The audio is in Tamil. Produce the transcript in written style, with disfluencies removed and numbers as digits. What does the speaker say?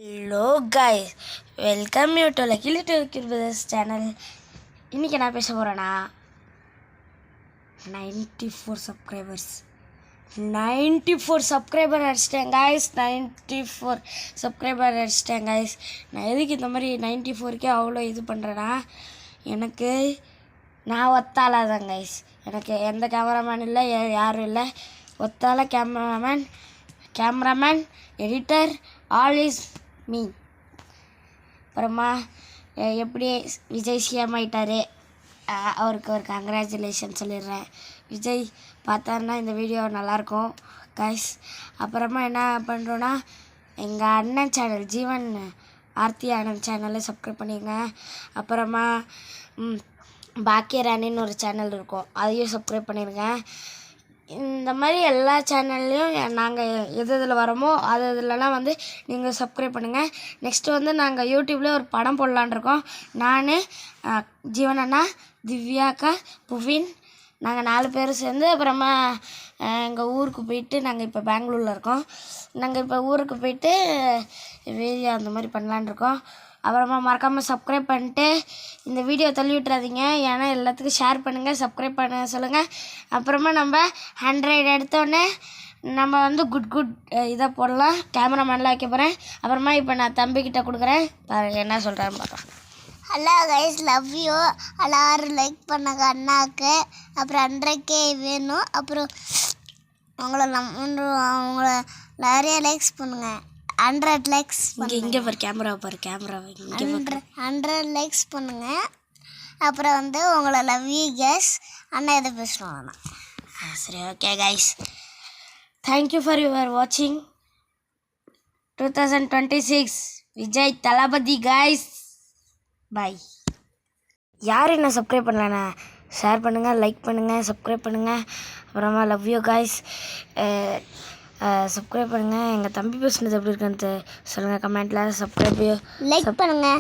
Hello guys, welcome you to lucky little kids channel. இன்றைக்கி நான் பேச போகிறேன்னா 94 சப்ஸ்கிரைபர் அடிச்சிட்டேன் கைஸ். 94 சப்ஸ்கிரைபர் அடிச்சிட்டேன் கைஸ். நான் எதுக்கு இந்த மாதிரி 94கே அவ்வளோ இது பண்ணுறேன்னா, எனக்கு நான் ஒத்தாளாக தான் கைஸ். எனக்கு எந்த கேமராமேன் இல்லை, யாரும் இல்லை. ஒத்தால cameraman editor all is me. அப்புறமா எப்படி விஜய் சிஎம் ஆகிட்டார், அவருக்கு ஒரு கங்க்ராச்சுலேஷன் சொல்லிடுறேன். விஜய் பார்த்தாருன்னா இந்த வீடியோ நல்லாயிருக்கும் கைஸ். அப்புறமா என்ன பண்ணுறோன்னா, எங்கள் அண்ணன் சேனல் ஜீவன் ஆர்த்தி ஆனந்த் சேனலை சப்ஸ்கிரைப் பண்ணிடுங்க. அப்புறமா பாக்கியராணின்னு ஒரு சேனல் இருக்கும், அதையும் சப்ஸ்கிரைப் பண்ணிடுங்க. இந்த மாதிரி எல்லா சேனல்லையும் நாங்கள் எதில் வரோமோ இதுலலாம் நீங்கள் சப்ஸ்கிரைப் பண்ணுங்கள். நெக்ஸ்ட்டு நாங்கள் யூடியூப்லேயே ஒரு படம் போடலான் இருக்கோம். நான், ஜீவன் அண்ணா, திவ்யாக்கா, புவின், நாங்கள் 4 பேர் சேர்ந்து அப்புறமா எங்கள் ஊருக்கு போயிட்டு, நாங்கள் இப்போ பெங்களூரில் இருக்கோம். நாங்கள் இப்போ ஊருக்கு போயிட்டு வீடியோ அந்த மாதிரி பண்ணலான் இருக்கோம். அப்புறமா மறக்காமல் சப்ஸ்கிரைப் பண்ணிட்டு இந்த வீடியோ தள்ளி விட்டுறாதீங்க. ஏன்னா எல்லாத்துக்கும் ஷேர் பண்ணுங்கள், சப்ஸ்கிரைப் பண்ண சொல்லுங்கள். அப்புறமா நம்ம 100 எடுத்தோடனே நம்ம குட் இதை போடலாம். கேமராமேன்லாம் வைக்க போகிறேன். அப்புறமா இப்போ நான் தம்பிக்கிட்ட கொடுக்குறேன், என்ன சொல்கிறேன்னு பார்க்கலாம். Hello guys, love you. எல்லாரும் லைக் பண்ணுங்க அண்ணாவுக்கு. அப்புறம் 100K வேணும். அப்புறம் அவங்கள நிறைய லைக்ஸ் பண்ணுங்க. 100 லைக்ஸ் இங்கே பாரு, கேமரா 100 லைக்ஸ் பண்ணுங்க. அப்புறம் உங்களை லவ் யூ கேஸ். அண்ணா எதை பேசணும்? சரி, okay guys, thank you for your வாட்சிங். 2026 விஜய் தளபதி கைஸ். பாய். யார் என்ன சப்ஸ்கிரைப் பண்ணலண்ணா, ஷேர் பண்ணுங்கள், லைக் பண்ணுங்கள், சப்ஸ்கிரைப் பண்ணுங்கள். அப்புறமா லவ் யூ கைஸ். சப்ஸ்கிரைப் பண்ணுங்கள். எங்கள் தம்பி பேசுனது எப்படி இருக்குன்னு சொல்லுங்கள் கமெண்ட்டில். சப்ஸ்கிரைப் லைக் பண்ணுங்கள்.